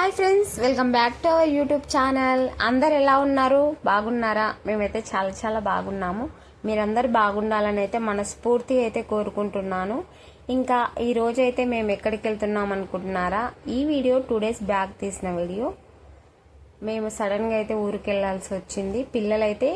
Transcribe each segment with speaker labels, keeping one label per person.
Speaker 1: Hi friends, welcome back to our YouTube channel. అందరు ఎలా ఉన్నారు? బాగున్నారా? మేమైతే చాలా చాలా బాగున్నాము. మీరందరూ బాగుండాలని అయితే మనస్ఫూర్తిగా అయితే కోరుకుంటున్నాను. ఇంకా ఈ రోజు అయితే మేము ఎక్కడికి వెళ్తున్నాం అనుకుంటున్నారా? ఈ వీడియో 2 days బ్యాక్ తీసిన వీడియో. మేము సడన్గా అయితే ఊరికి వెళ్ళాల్సి వచ్చింది. పిల్లలైతే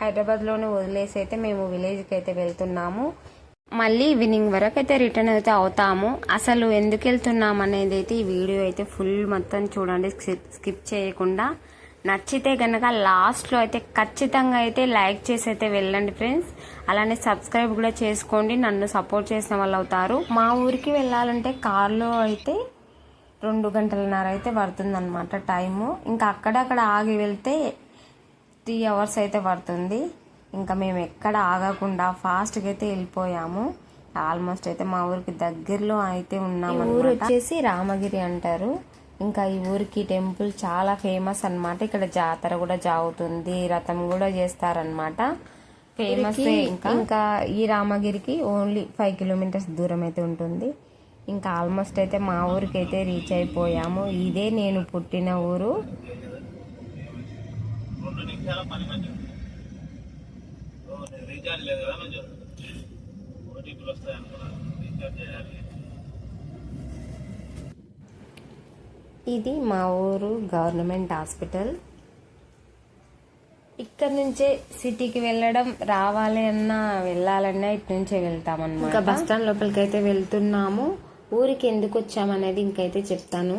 Speaker 1: హైదరాబాద్లోనే వదిలేసి అయితే మేము విలేజ్కి అయితే వెళ్తున్నాము. మళ్ళీ ఈవినింగ్ వరకు అయితే రిటర్న్ అయితే అవుతాము. అసలు ఎందుకు వెళ్తున్నాం అనేది అయితే ఈ వీడియో అయితే ఫుల్ మొత్తం చూడండి, స్కిప్ చేయకుండా. నచ్చితే కనుక లాస్ట్లో అయితే ఖచ్చితంగా అయితే లైక్ చేసి అయితే వెళ్ళండి ఫ్రెండ్స్. అలానే సబ్స్క్రైబ్ కూడా చేసుకోండి, నన్ను సపోర్ట్ చేసిన వాళ్ళు అవుతారు. మా ఊరికి వెళ్ళాలంటే కార్లో అయితే 2 గంటలన్నర అయితే పడుతుంది అనమాట టైము. ఇంకా అక్కడక్కడ ఆగి వెళ్తే 3 hours అయితే పడుతుంది. ఇంకా మేము ఎక్కడ ఆగకుండా ఫాస్ట్గా అయితే వెళ్ళిపోయాము. ఆల్మోస్ట్ అయితే మా ఊరికి దగ్గరలో అయితే ఉన్నాము. ఊరు వచ్చేసి రామగిరి అంటారు. ఇంకా ఈ ఊరికి టెంపుల్ చాలా ఫేమస్ అన్నమాట. ఇక్కడ జాతర కూడా జరుగుతుంది, రథం కూడా చేస్తారనమాట. ఫేమస్. ఇంకా ఈ రామగిరికి ఓన్లీ 5 kilometers దూరం అయితే ఉంటుంది. ఇంకా ఆల్మోస్ట్ అయితే మా ఊరికి అయితే రీచ్ అయిపోయాము. ఇదే నేను పుట్టిన ఊరు. ఇది మా ఊరు గవర్నమెంట్ హాస్పిటల్. ఇక్కడ నుంచే సిటీకి వెళ్ళడం, రావాలి అన్నా వెళ్ళాలన్నా ఇటు నుంచే వెళ్తామన్నమాట. ఇంకా బస్ స్టాండ్ లోపలికి అయితే వెళ్తున్నాము. ఊరికి ఎందుకు వచ్చామనేది ఇంకైతే చెప్తాను.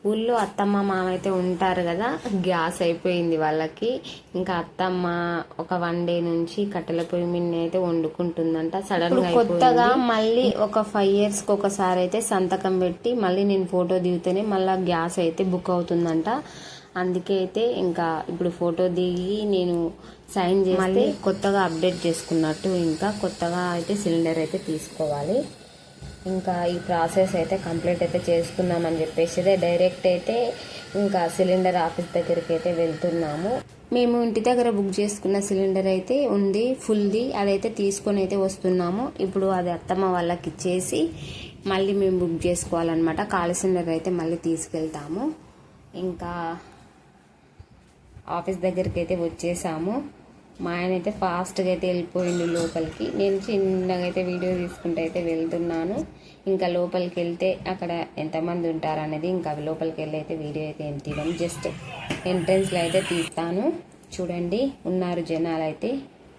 Speaker 1: ఊళ్ళో అత్తమ్మ మామ అయితే ఉంటారు కదా, గ్యాస్ అయిపోయింది వాళ్ళకి. ఇంకా అత్తమ్మ ఒక 1 day నుంచి కట్టెల పొయ్యి మీద అయితే వండుకుంటుందంట. సడన్ గా కొత్తగా మళ్ళీ ఒక 5 years ఒకసారి అయితే సంతకం పెట్టి మళ్ళీ నేను ఫోటో దిగితేనే మళ్ళీ గ్యాస్ అయితే బుక్ అవుతుందంట. అందుకే అయితే ఇంకా ఇప్పుడు ఫోటో దిగి నేను సైన్ చేసి మళ్ళీ కొత్తగా అప్డేట్ చేసుకున్నట్టు ఇంకా కొత్తగా అయితే సిలిండర్ అయితే తీసుకోవాలి. ఇంకా ఈ ప్రాసెస్ అయితే కంప్లీట్ అయితే చేసుకున్నామని చెప్పేసి డైరెక్ట్ అయితే ఇంకా సిలిండర్ ఆఫీస్ దగ్గరికి అయితే వెళ్తున్నాము. మేము ఇంటి దగ్గర బుక్ చేసుకున్న సిలిండర్ అయితే ఉంది, ఫుల్ది. అదైతే తీసుకొని అయితే వస్తున్నాము. ఇప్పుడు అది అత్తమ్మ వాళ్ళకి ఇచ్చేసి మళ్ళీ మేము బుక్ చేసుకోవాలన్నమాట. ఖాళీ సిలిండర్ అయితే మళ్ళీ తీసుకెళ్తాము. ఇంకా ఆఫీస్ దగ్గరికి అయితే వచ్చేసాము. మా ఆయన అయితే ఫాస్ట్గా అయితే వెళ్ళిపోయిండు లోపలికి. నేను చిన్నగా అయితే వీడియో తీసుకుంటూ అయితే వెళ్తున్నాను. ఇంకా లోపలికి వెళ్తే అక్కడ ఎంతమంది ఉంటారు అనేది ఇంకా లోపలికి వెళ్ళి అయితే వీడియో అయితే ఏం తీయడం, జస్ట్ ఎంట్రన్స్లో అయితే తీస్తాను. చూడండి ఉన్నారు జనాలు అయితే.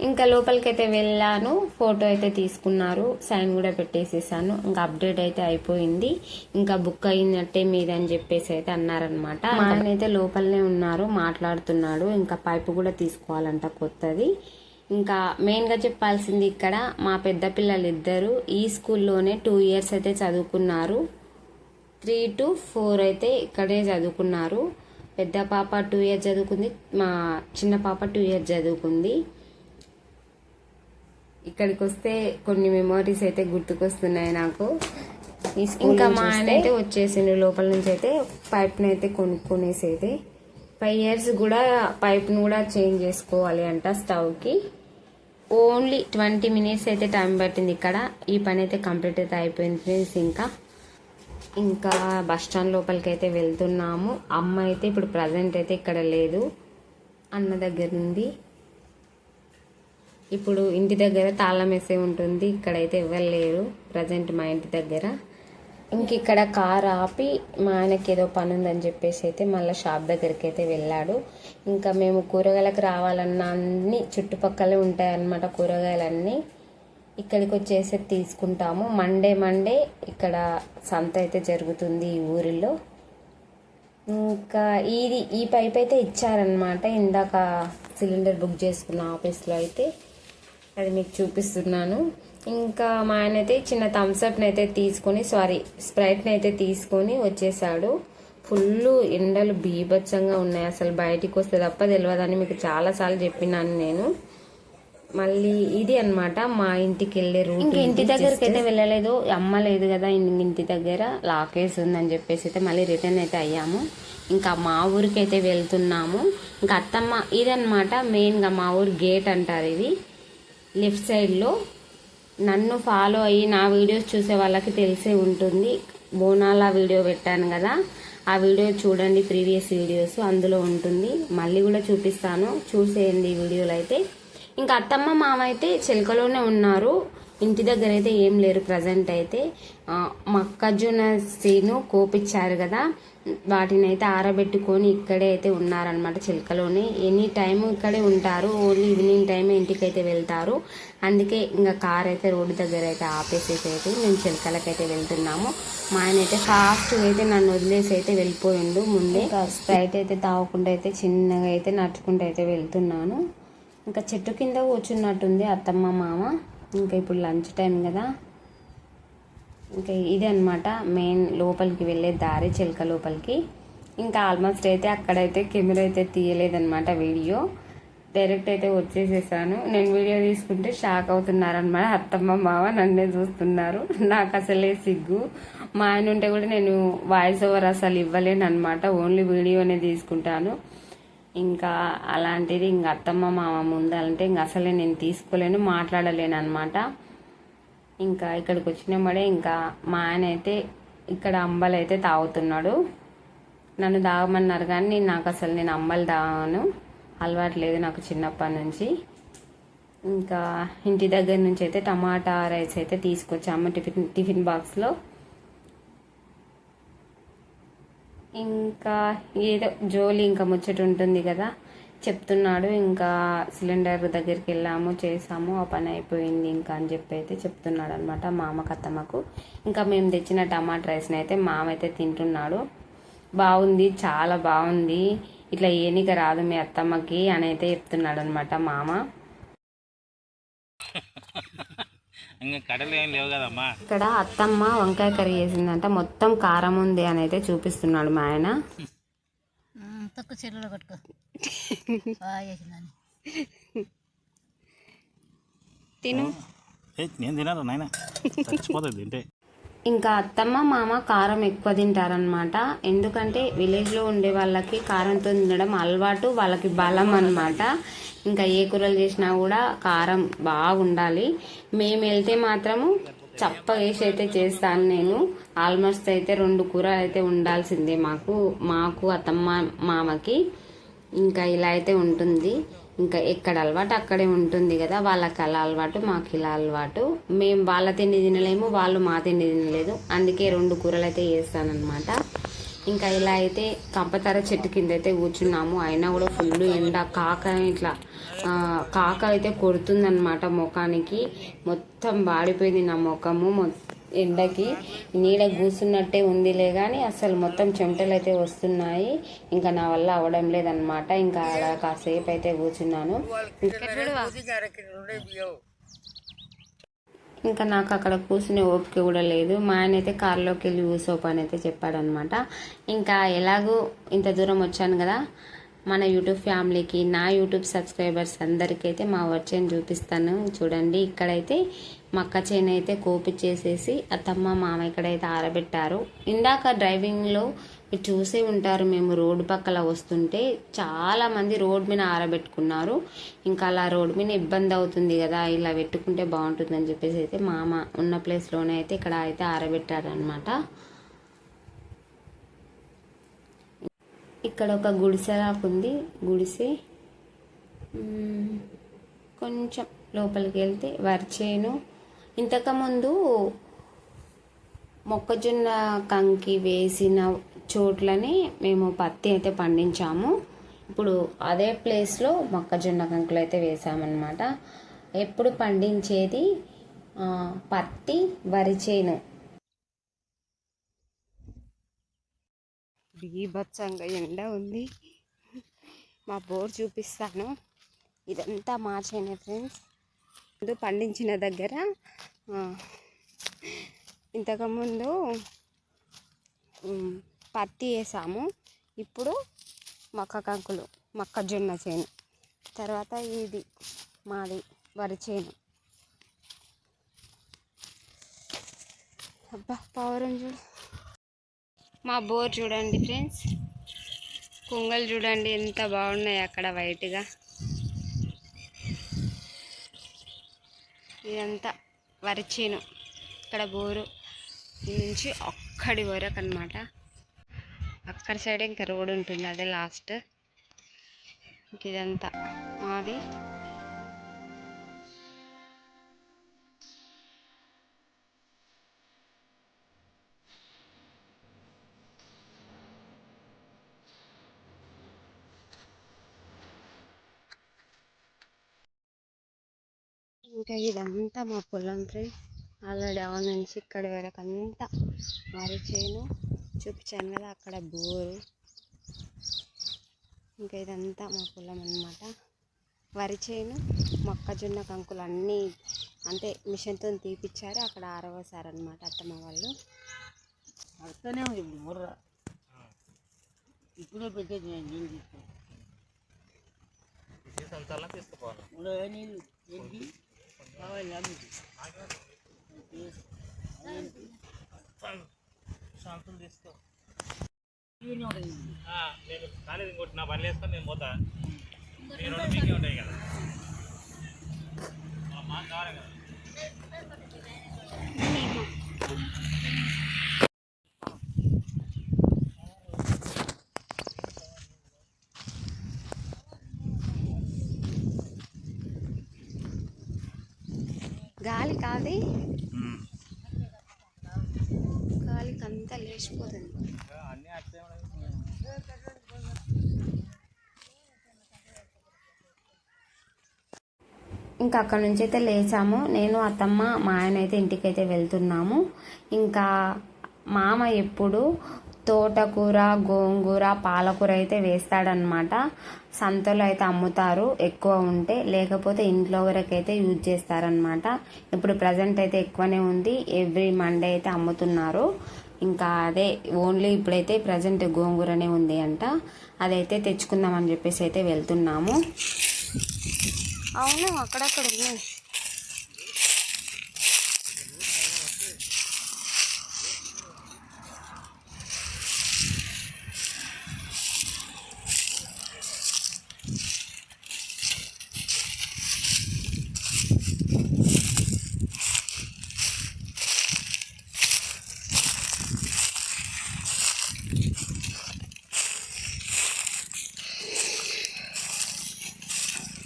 Speaker 1: ఇంకా లోపలికి అయితే వెళ్ళాను, ఫోటో అయితే తీసుకున్నారు, సైన్ కూడా పెట్టేసేసాను. ఇంకా అప్డేట్ అయితే అయిపోయింది, ఇంకా బుక్ అయినట్టే మీద అని చెప్పేసి అయితే అన్నారనమాట. ఆయన అయితే లోపలనే ఉన్నారు, మాట్లాడుతున్నాడు. ఇంకా పైపు కూడా తీసుకోవాలంట కొత్తది. ఇంకా మెయిన్గా చెప్పాల్సింది ఇక్కడ మా పెద్ద పిల్లలు ఇద్దరు ఈ స్కూల్లోనే 2 years అయితే చదువుకున్నారు. 3 to 4 అయితే ఇక్కడే చదువుకున్నారు. పెద్ద పాప 2 years చదువుకుంది, మా చిన్న పాప 2 years చదువుకుంది. ఇక్కడికి వస్తే కొన్ని మెమోరీస్ అయితే గుర్తుకొస్తున్నాయి నాకు. ఇంకా మా ఆయన అయితే వచ్చేసిండు లోపల నుంచి అయితే పైప్ని అయితే కొనుక్కునేసి అయితే 5 years కూడా పైప్ను కూడా చేంజ్ చేసుకోవాలి అంట స్టవ్కి. ఓన్లీ 20 minutes అయితే టైం పట్టింది ఇక్కడ. ఈ పని అయితే కంప్లీట్ అయితే అయిపోయింది ఫ్రెండ్స్. ఇంకా బస్ స్టాండ్ లోపలికి అయితే వెళ్తున్నాము. అమ్మ అయితే ఇప్పుడు ప్రజెంట్ అయితే ఇక్కడ లేదు, అన్న దగ్గర ఉంది. ఇప్పుడు ఇంటి దగ్గర తాళం వేసే ఉంటుంది, ఇక్కడైతే ఎవరు లేరు ప్రజెంట్ మా ఇంటి దగ్గర. ఇంక ఇక్కడ కార్ ఆపి మా ఆయనకి ఏదో పని ఉందని చెప్పేసి అయితే మళ్ళీ షాప్ దగ్గరికి అయితే వెళ్ళాడు. ఇంకా మేము కూరగాయలకు రావాలన్నా అన్ని చుట్టుపక్కలే ఉంటాయన్నమాట కూరగాయలన్నీ. ఇక్కడికి వచ్చేసి తీసుకుంటాము. మండే ఇక్కడ సంత అయితే జరుగుతుంది ఈ ఊరిలో. ఇంకా ఈ పైప్ అయితే ఇచ్చారనమాట. ఇందాక సిలిండర్ బుక్ చేసుకున్న ఆఫీస్లో అయితే అది మీకు చూపిస్తున్నాను. ఇంకా మా ఆయన అయితే చిన్న థమ్స్అప్ని అయితే తీసుకొని స్ప్రైట్ని అయితే తీసుకొని వచ్చేసాడు. ఫుల్ ఎండలు బీభత్సంగా ఉన్నాయి, అసలు బయటికి వస్తే తప్ప తెలియదని మీకు చాలాసార్లు చెప్పినాను నేను. మళ్ళీ ఇది అనమాట మా ఇంటికి వెళ్ళే రూట్. ఇంకా ఇంటి దగ్గరికి అయితే వెళ్ళలేదు, అమ్మ లేదు కదా ఇంటి దగ్గర, లాకేజ్ ఉందని చెప్పేసి అయితే మళ్ళీ రిటర్న్ అయితే అయ్యాము. ఇంకా మా ఊరికి అయితే వెళ్తున్నాము. ఇంకా అత్తమ్మ ఇదనమాట మెయిన్గా మా ఊరు గేట్ అంటారు. ఇది లెఫ్ట్ సైడ్లో. నన్ను ఫాలో అయ్యి నా వీడియోస్ చూసే వాళ్ళకి తెలిసే ఉంటుంది. బోనాల వీడియో పెట్టాను కదా, ఆ వీడియో చూడండి, ప్రీవియస్ వీడియోస్ అందులో ఉంటుంది. మళ్ళీ కూడా చూపిస్తాను, చూసేయండి ఈ వీడియోలో అయితే. ఇంకా అత్తమ్మ మామ అయితే చిలకలోనే ఉన్నారు, ఇంటి దగ్గర అయితే ఏం లేరు ప్రజెంట్ అయితే. మొక్కజొన్న సీను కోపిచ్చారు కదా, వాటిని అయితే ఆరబెట్టుకొని ఇక్కడే అయితే ఉన్నారనమాట చిలకలోనే. ఎనీ టైం ఇక్కడే ఉంటారు, ఓన్లీ ఈవినింగ్ టైం ఇంటికి అయితే వెళ్తారు. అందుకే ఇంకా కార్ అయితే రోడ్డు దగ్గర అయితే ఆపేసేసి అయితే మేము చిలకలకైతే వెళ్తున్నాము. మా ఆయన అయితే ఫాస్ట్గా అయితే నన్ను వదిలేసి అయితే వెళ్ళిపోయిండు ముందే. స్ప్రైట్ అయితే తాగకుండా అయితే చిన్నగా అయితే నడుచుకుంటూ అయితే వెళ్తున్నాను. ఇంకా చెట్టు కింద కూర్చున్నట్టుంది అత్తమ్మ మామ. ఇంకా ఇప్పుడు లంచ్ టైం కదా, ఇంకా ఇదే అనమాట మెయిన్ లోపలికి వెళ్ళే దారి, చిలక లోపలికి. ఇంకా ఆల్మోస్ట్ అయితే అక్కడైతే కెమెరా అయితే తీయలేదన్నమాట, వీడియో డైరెక్ట్ అయితే వచ్చేసేసాను. నేను వీడియో తీసుకుంటే షాక్ అవుతున్నారనమాట, అత్తమ్మ మావ నన్నే చూస్తున్నారు. నాకు అసలే సిగ్గు, మా ఆయన ఉంటే కూడా నేను వాయిస్ ఓవర్ అసలు ఇవ్వలేను అనమాట, ఓన్లీ వీడియోనే తీసుకుంటాను. ఇంకా అలాంటిది ఇంకా అత్తమ్మ మామ ముందాలంటే ఇంకా అసలే నేను తీసుకోలేను, మాట్లాడలేను అనమాట. ఇంకా ఇక్కడికి వచ్చినప్పుడే ఇంకా మా ఆయన అయితే ఇక్కడ అంబలు అయితే తాగుతున్నాడు. నన్ను తాగమన్నారు కానీ నేను అంబలు తాగాను, అలవాటు లేదు నాకు చిన్నప్పటి నుంచి. ఇంకా ఇంటి దగ్గర నుంచి అయితే టమాటా రైస్ అయితే తీసుకొచ్చాము టిఫిన్ బాక్స్లో. ఇంకా ఏదో జోలి ఇంకా ముచ్చట ఉంటుంది కదా చెప్తున్నాడు. ఇంకా సిలిండర్ దగ్గరికి వెళ్ళాము, చేసాము, ఆ పని అయిపోయింది ఇంకా అని చెప్పి అయితే చెప్తున్నాడు అనమాట మామకు అత్తమ్మకు. ఇంకా మేము తెచ్చిన టమాటా రైస్ని అయితే మామ అయితే తింటున్నాడు. బాగుంది, చాలా బాగుంది, ఇట్లా ఏనిక రాదు మీ అత్తమ్మకి అని అయితే చెప్తున్నాడు అనమాట మామ. ఇక్కడ అత్తమ్మ వంకాయ కర్రీ చేసిందంట, మొత్తం కారం ఉంది అని అయితే చూపిస్తున్నాడు మా ఆయన. తక్కువ చెరువులో కొట్టుకో తిను. నేను తినరు నాయన, చచ్చిపోతుంది. ఇంకా అత్తమ్మ మామ కారం ఎక్కువ తింటారనమాట, ఎందుకంటే విలేజ్లో ఉండే వాళ్ళకి కారంతో తినడం అలవాటు, వాళ్ళకి బలం అనమాట. ఇంకా ఏ కూరలు చేసినా కూడా కారం బాగుండాలి. మేము వెళ్తే మాత్రము చప్ప వేసి అయితే చేస్తాను నేను. ఆల్మోస్ట్ అయితే 2 కూరలు అయితే ఉండాల్సిందే మాకు అత్తమ్మ మామకి. ఇంకా ఇలా అయితే ఉంటుంది. ఇంకా ఎక్కడ అలవాటు అక్కడే ఉంటుంది కదా, వాళ్ళకి అలా అలవాటు, మాకు ఇలా అలవాటు. మేము వాళ్ళ తిండి తినలేము, వాళ్ళు మా తిండి తినలేదు, అందుకే 2 కూరలు అయితే చేస్తానన్నమాట. ఇంకా ఇలా అయితే కంపతర చెట్టు కింద అయితే కూర్చున్నాము. అయినా కూడా ఫుల్ ఎండ, కాక అయితే కొడుతుందన్నమాట ముఖానికి. మొత్తం వాడిపోయింది నా ముఖము, ఎండకి నీడ కూర్చున్నట్టే ఉందిలే కానీ అసలు మొత్తం చెమటలు అయితే వస్తున్నాయి. ఇంకా నా వల్ల అవడం లేదనమాట. ఇంకా అలా కాసేపు అయితే కూర్చున్నాను. ఇంకా నాకు అక్కడ కూర్చునే ఓపిక కూడా లేదు. మా ఆయన అయితే కారులోకి వెళ్ళి కూర్చోపని అయితే చెప్పాడనమాట. ఇంకా ఎలాగో ఇంత దూరం వచ్చాను కదా, మన యూట్యూబ్ ఫ్యామిలీకి, నా యూట్యూబ్ సబ్స్క్రైబర్స్ అందరికీ అయితే మా వర్క్ చూపిస్తాను. చూడండి, ఇక్కడైతే మక్క చేను అయితే కోపిచ్చేసేసి అత్తమ్మ మామ ఇక్కడైతే ఆరబెట్టారు. ఇందాక డ్రైవింగ్లో మీరు చూసే ఉంటారు, మేము రోడ్డు పక్కల వస్తుంటే చాలామంది రోడ్ మీద ఆరబెట్టుకున్నారు. ఇంకా అలా రోడ్డు మీద ఇబ్బంది అవుతుంది కదా, ఇలా పెట్టుకుంటే బాగుంటుందని చెప్పేసి అయితే మామ ఉన్న ప్లేస్లోనే అయితే ఇక్కడ అయితే ఆరబెట్టారనమాట. ఇక్కడ ఒక గుడిసెలాకుంది, గుడిసె కొంచెం లోపలికి వెళ్తే వరిచేను. ఇంతకుముందు మొక్కజొన్న కంకి వేసిన చోట్లని మేము పత్తి అయితే పండించాము. ఇప్పుడు అదే ప్లేస్లో మొక్కజొన్న కంకులు అయితే వేసామన్నమాట. ఎప్పుడు పండించేది పత్తి, వరిచేను. బీభత్సంగా ఎండ ఉంది. మా బోర్ చూపిస్తాను. ఇదంతా మా చేనే ఫ్రెండ్స్. ముందు పండించిన దగ్గర ఇంతకుముందు పత్తి వేసాము, ఇప్పుడు మొక్కజొన్న చేను. తర్వాత ఇది మాది వరి చేను. అబ్బా పవరం చూడు. మా బోర్ చూడండి ఫ్రెండ్స్, కొంగలు చూడండి ఎంత బాగున్నాయి అక్కడ వైట్గా. ఇదంతా వరి చేను, ఇక్కడ బోరు. ఈ నుంచి అక్కడి వరకు అనమాట. అక్కడి సైడ్ ఇంకా రోడ్ ఉంటుంది, అదే లాస్ట్. ఇదంతా మాది. ఇంకా ఇదంతా మా పొలం ఫ్రెండ్స్. ఆల్రెడీ డౌన్ నుంచి ఇక్కడి వరకు అంతా వరి చేను చూపించాను కదా, అక్కడ బోరు. ఇంకా ఇదంతా మా పొలం అన్నమాట. వరి చేను, మొక్కజొన్న కంకులు అన్నీ అంటే మిషన్తో తీపిచ్చారు. అక్కడ ఆరవసారు అనమాట అత్తమ్మ వాళ్ళు.
Speaker 2: అర్థనే బుర్ర ఇప్పుడే పెట్టేది నేను నీళ్ళు తీసుకోవాలి. నీళ్ళు ఏంటి కావాలా మీకు శాంతులు తీసుకో.
Speaker 3: నేను కాలేదు, ఇంకోటి నా బండి వేసుకొని నేను పోతా. నేను మీకే ఉంటాయి కదా, మాకు కావాలి కదా.
Speaker 1: గాలి కాది, గాలికి అంతా లేచిపోతుంది.
Speaker 3: అన్నీ అట్లే
Speaker 1: ఇంకా అక్కడ నుంచి అయితే లేచాము. నేను అత్తమ్మ మా ఆయన అయితే ఇంటికైతే వెళ్తున్నాము. ఇంకా మామ ఎప్పుడు తోటకూర, గోంగూర, పాలకూర అయితే వేస్తాడనమాట. సంతలో అయితే అమ్ముతారు ఎక్కువ ఉంటే, లేకపోతే ఇంట్లో వరకు అయితే యూజ్ చేస్తారనమాట. ఇప్పుడు ప్రజెంట్ అయితే ఎక్కువనే ఉంది, ఎవ్రీ మండే అయితే అమ్ముతున్నారు. ఇంకా అదే ఓన్లీ ఇప్పుడైతే ప్రజెంట్ గోంగూరనే ఉంది అంట. అదైతే తెచ్చుకుందామని చెప్పేసి అయితే వెళ్తున్నాము. అవును, అక్కడక్కడ ఉన్నాయి.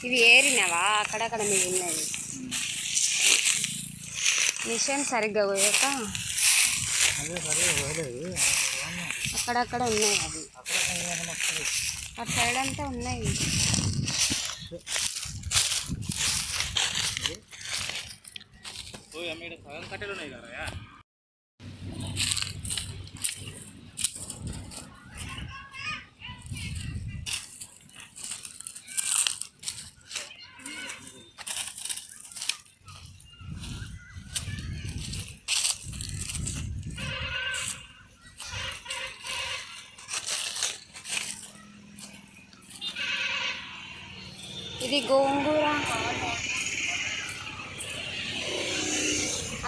Speaker 1: ఇవి ఏరినవా? అక్కడక్కడ మిగిలినవి మిషన్ సరిగ్గా పోయాక అక్కడక్కడ ఉన్నాయి. అవి అటు సైడ్ అంతా ఉన్నాయి.
Speaker 3: కట్టెలు ఉన్నాయి కదా.
Speaker 1: ఇది గోంగూర,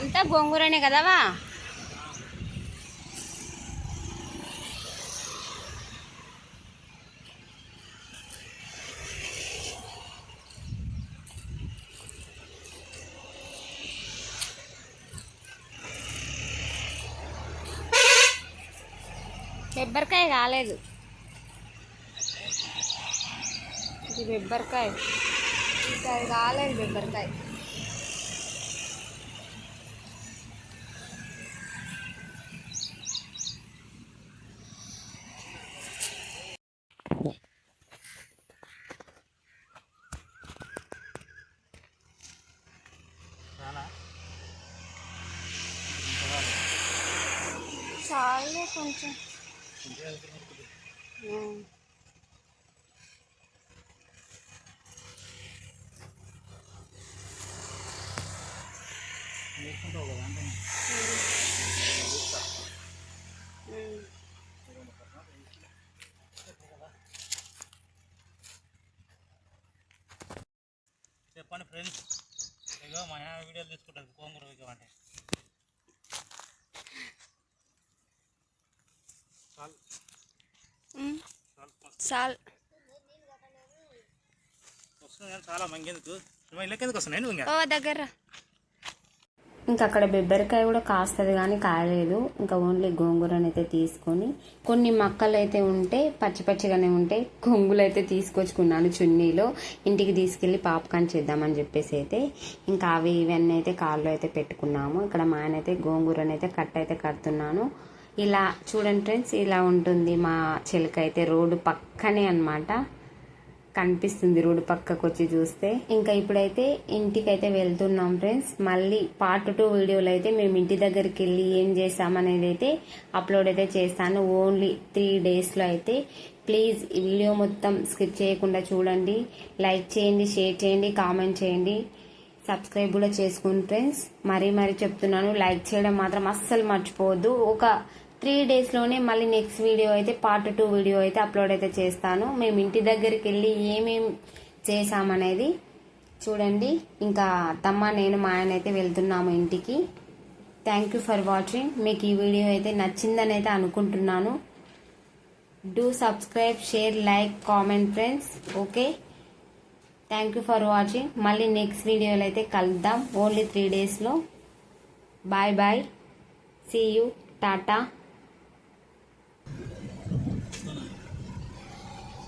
Speaker 1: అంతా గోంగూరనే కదవా. బెబ్బరికాయ కాలేదు, ఇది బెబ్బరికాయ. ఇంకా అది కాలేదు బెబ్బరికాయ. చాలే కొంచెం.
Speaker 3: చెప్పండి ఫ్రెండ్స్, ఇగో మా వీడియోలు తీసుకుంటుంది గోంగూర అంటే
Speaker 1: చాలు
Speaker 3: వస్తుంది కానీ చాలా మంగెందుకు ఇళ్ళకి ఎందుకు వస్తున్నాయి నువ్వు
Speaker 1: ఓ దగ్గర. ఇంకా అక్కడ బెబ్బరికాయ కూడా కాస్తుంది కానీ కాయలేదు. ఇంకా ఓన్లీ గోంగూరని అయితే తీసుకొని కొన్ని మక్కలు అయితే ఉంటే పచ్చి పచ్చిగానే ఉంటే కొంగులు అయితే తీసుకొచ్చుకున్నాను చున్నీలో. ఇంటికి తీసుకెళ్ళి పాపకాన్ చేద్దామని చెప్పేసి అయితే ఇంకా అవి ఇవన్నీ అయితే కాళ్ళు అయితే పెట్టుకున్నాము. ఇక్కడ మా ఆయన అయితే గోంగూరని అయితే అయితే కడుతున్నాను. ఇలా చూడండి ఫ్రెండ్స్, ఇలా ఉంటుంది మా చిలక అయితే. రోడ్డు పక్కనే అన్నమాట, కనిపిస్తుంది రోడ్డు పక్కకు వచ్చి చూస్తే. ఇంకా ఇప్పుడైతే ఇంటికైతే వెళ్తున్నాం ఫ్రెండ్స్. మళ్ళీ పార్ట్ 2 వీడియోలో అయితే మేము ఇంటి దగ్గరికి వెళ్ళి ఏం చేస్తామనేది అయితే అప్లోడ్ అయితే చేస్తాను. ఓన్లీ 3 డేస్లో అయితే. ప్లీజ్ ఈ వీడియో మొత్తం స్కిప్ చేయకుండా చూడండి. లైక్ చేయండి, షేర్ చేయండి, కామెంట్ చేయండి, సబ్స్క్రైబ్ కూడా చేసుకోండి ఫ్రెండ్స్. మరీ చెప్తున్నాను, లైక్ చేయడం మాత్రం అస్సలు మర్చిపోవద్దు. ఒక 3 డేస్లోనే మళ్ళీ నెక్స్ట్ వీడియో అయితే పార్ట్ 2 వీడియో అయితే అప్లోడ్ అయితే చేస్తాను. మేము ఇంటి దగ్గరికి వెళ్ళి ఏమేం చేసామనేది చూడండి. ఇంకా అత్తమ్మ, నేను, మా ఆయన అయితే వెళ్తున్నాము ఇంటికి. Thank you for watching. మీకు ఈ వీడియో అయితే నచ్చిందని అయితే అనుకుంటున్నాను. Do subscribe, share, like, comment friends. Okay, thank you for watching. మళ్ళీ నెక్స్ట్ వీడియోలో అయితే కలుద్దాం ఓన్లీ 3 డేస్లో. Bye bye, see you, Tata.